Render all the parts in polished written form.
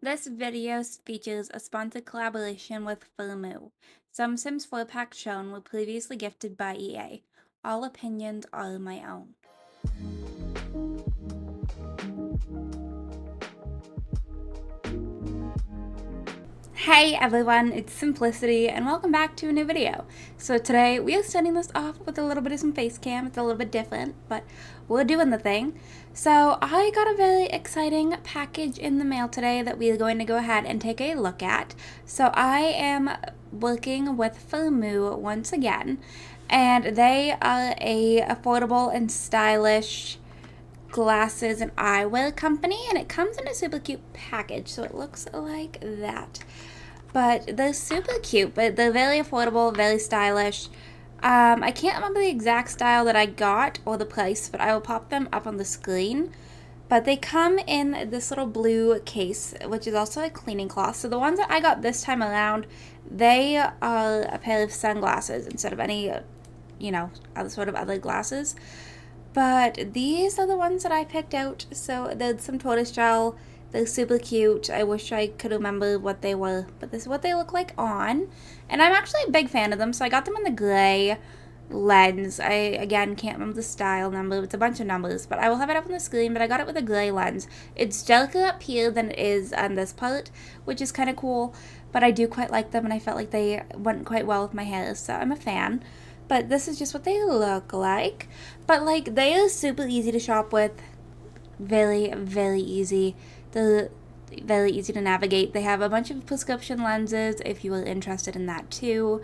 This video features a sponsored collaboration with Firmoo. Some Sims 4 packs shown were previously gifted by EA. All opinions are my own. Hey everyone, it's Simplicity and welcome back to a new video. So today we are starting this off with a little bit of some face cam. It's a little bit different, but we're doing the thing. So I got a very exciting package in the mail today that we are going to go ahead and take a look at. So I am working with Firmoo once again, and they are a affordable and stylish glasses and eyewear company, and it comes in a super cute package, so it looks like that. But they're super cute, but they're very affordable, very stylish. I can't remember the exact style that I got or the price, but I will pop them up on the screen. But they come in this little blue case, which is also a cleaning cloth. So the ones that I got this time around, they are a pair of sunglasses instead of any, other sort of other glasses. But these are the ones that I picked out. So there's some tortoiseshell. They're super cute. I wish I could remember what they were, but this is what they look like on. And I'm actually a big fan of them, so I got them in the gray lens. I, again, can't remember the style number. It's a bunch of numbers, but I will have it up on the screen, but I got it with a gray lens. It's darker up here than it is on this part, which is kind of cool, but I do quite like them, and I felt like they went quite well with my hair, so I'm a fan. But this is just what they look like. But like they are super easy to shop with. Very, very easy. They're very easy to navigate. They have a bunch of prescription lenses if you are interested in that too.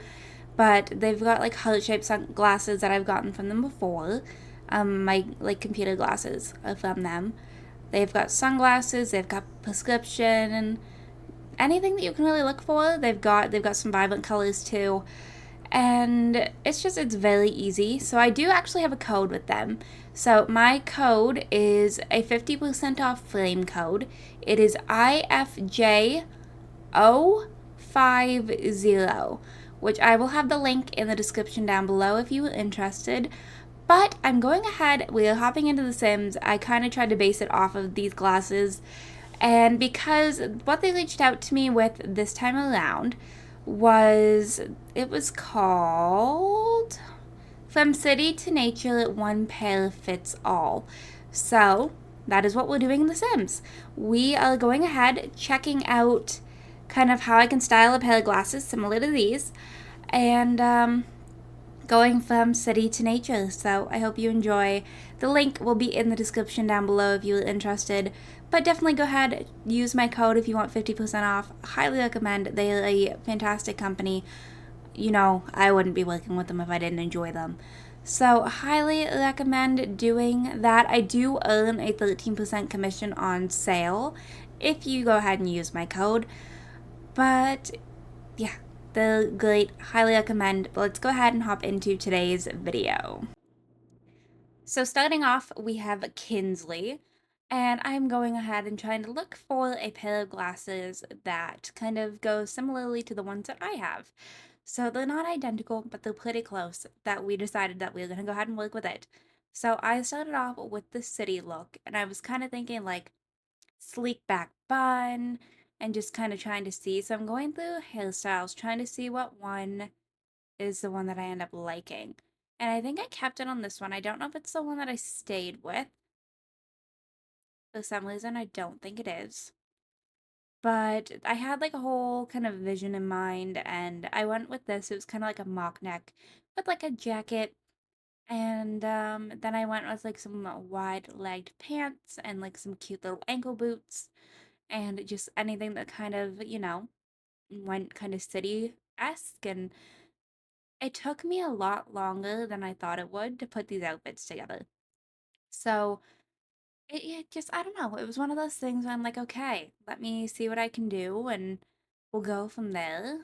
But they've got like heart-shaped sunglasses that I've gotten from them before. My like computer glasses are from them. They've got sunglasses. They've got prescription and anything that you can really look for. They've got some vibrant colors too, and it's very easy. So I do actually have a code with them. So my code is a 50% off flame code. It is IFJO50, which I will have the link in the description down below if you are interested. But I'm going ahead, we are hopping into The Sims. I kind of tried to base it off of these glasses. And because what they reached out to me with this time around was, it was called From City to Nature, One Pair Fits All. So that is what we're doing in The Sims. We are going ahead, checking out kind of how I can style a pair of glasses similar to these, and going from city to nature. So I hope you enjoy. The link will be in the description down below if you're interested. But definitely go ahead, use my code if you want 50% off. Highly recommend. They are a fantastic company. You know, I wouldn't be working with them if I didn't enjoy them. So, highly recommend doing that. I do earn a 13% commission on sale if you go ahead and use my code. But yeah, they're great. Highly recommend. But let's go ahead and hop into today's video. So starting off, we have Kinsley, and I'm going ahead and trying to look for a pair of glasses that kind of go similarly to the ones that I have. So they're not identical, but they're pretty close, that we decided that we were going to go ahead and work with it. So I started off with the city look, and I was kind of thinking like sleek back bun, and just kind of trying to see. So I'm going through hairstyles, trying to see what one is the one that I end up liking. And I think I kept it on this one. I don't know if it's the one that I stayed with. For some reason, I don't think it is. But I had like a whole kind of vision in mind, and I went with this. It was kind of like a mock neck with like a jacket. And then I went with like some wide legged pants and like some cute little ankle boots and just anything that kind of, went kind of city esque. And it took me a lot longer than I thought it would to put these outfits together. So it just, I don't know, it was one of those things where I'm like, okay, let me see what I can do and we'll go from there.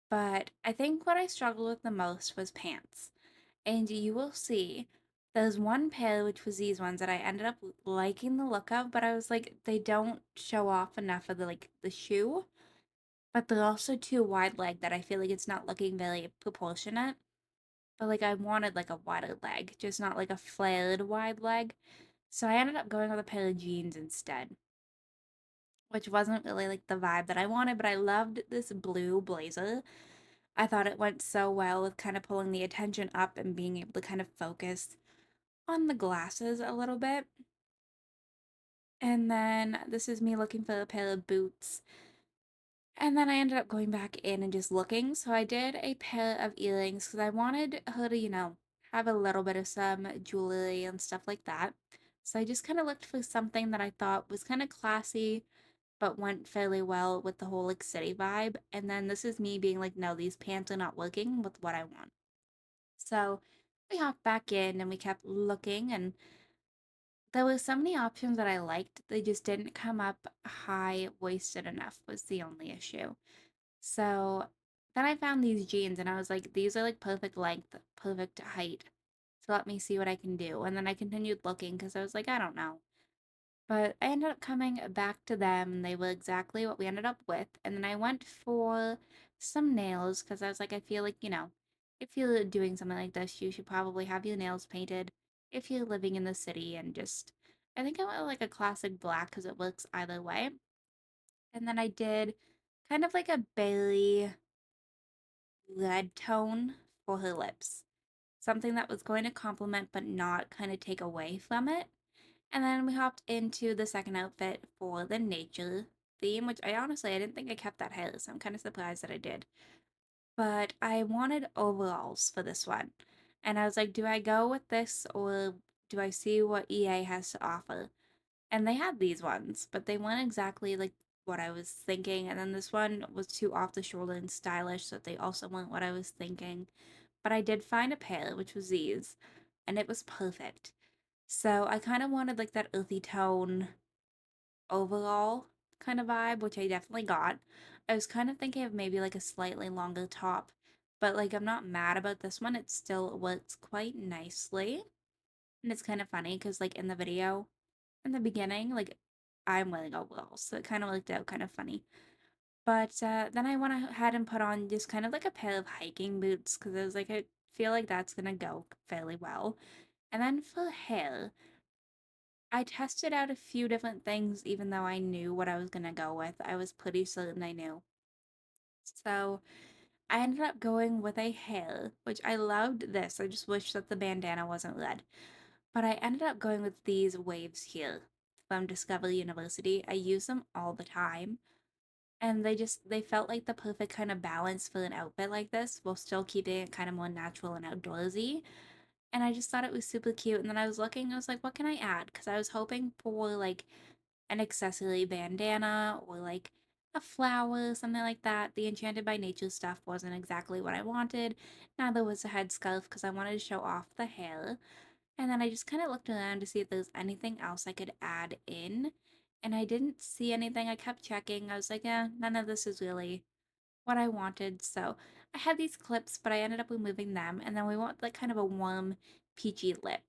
But I think what I struggled with the most was pants. And you will see there's one pair, which was these ones that I ended up liking the look of, but I was like, they don't show off enough of the shoe, but they're also too wide leg that I feel like it's not looking very proportionate. But, like, I wanted, like, a wider leg, just not, like, a flared wide leg. So I ended up going with a pair of jeans instead. which wasn't really like the vibe that I wanted, but I loved this blue blazer. I thought it went so well with kind of pulling the attention up and being able to kind of focus on the glasses a little bit. And then this is me looking for a pair of boots. And then I ended up going back in and just looking. So I did a pair of earrings because I wanted her to, have a little bit of some jewelry and stuff like that. So I just kind of looked for something that I thought was kind of classy, but went fairly well with the whole like city vibe. And then this is me being like, no, these pants are not working with what I want. So we hopped back in and we kept looking, and there were so many options that I liked. They just didn't come up high waisted enough, was the only issue. So then I found these jeans and I was like, these are like perfect length, perfect height. So let me see what I can do. And then I continued looking because I was like, I don't know. But I ended up coming back to them and they were exactly what we ended up with. And then I went for some nails because I was like, I feel like, if you're doing something like this, you should probably have your nails painted if you're living in the city. And just, I think I went with like a classic black because it works either way. And then I did kind of like a berry red tone for her lips. Something that was going to complement but not kind of take away from it. And then we hopped into the second outfit for the nature theme, which I didn't think I kept that hair, so I'm kind of surprised that I did. But I wanted overalls for this one. And I was like, do I go with this or do I see what EA has to offer? And they had these ones, but they weren't exactly like what I was thinking. And then this one was too off the shoulder and stylish, so they also weren't what I was thinking. But I did find a pair, which was these, and it was perfect. So I kind of wanted like that earthy tone overall kind of vibe, which I definitely got. I was kind of thinking of maybe like a slightly longer top, but like I'm not mad about this one. It still works quite nicely. And it's kind of funny because like in the video, in the beginning, like I'm wearing overalls, so it kind of looked out kind of funny. But then I went ahead and put on just kind of like a pair of hiking boots because I was like, I feel like that's gonna go fairly well. And then for hair, I tested out a few different things, even though I knew what I was gonna go with. I was pretty certain I knew. So I ended up going with a hair, which I loved this. I just wish that the bandana wasn't red. But I ended up going with these waves here from Discovery University. I use them all the time. And they felt like the perfect kind of balance for an outfit like this while still keeping it kind of more natural and outdoorsy. And I just thought it was super cute. And then I was looking, I was like, what can I add? Because I was hoping for like an accessory bandana or like a flower, something like that. The Enchanted by Nature stuff wasn't exactly what I wanted. Neither was a headscarf because I wanted to show off the hair. And then I just kind of looked around to see if there's anything else I could add in. And I didn't see anything. I kept checking. I was like, yeah, none of this is really what I wanted. So I had these clips, but I ended up removing them. And then we want like kind of a warm, peachy lip.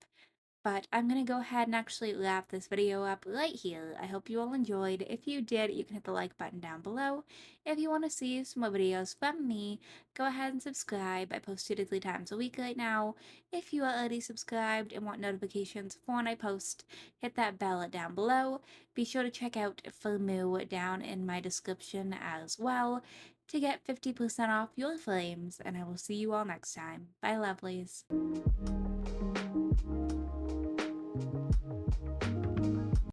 But I'm going to go ahead and actually wrap this video up right here. I hope you all enjoyed. If you did, you can hit the like button down below. If you want to see some more videos from me, go ahead and subscribe. I post 2 to 3 times a week right now. If you are already subscribed and want notifications for when I post, hit that bell down below. Be sure to check out Firmoo down in my description as well to get 50% off your frames, and I will see you all next time. Bye, lovelies.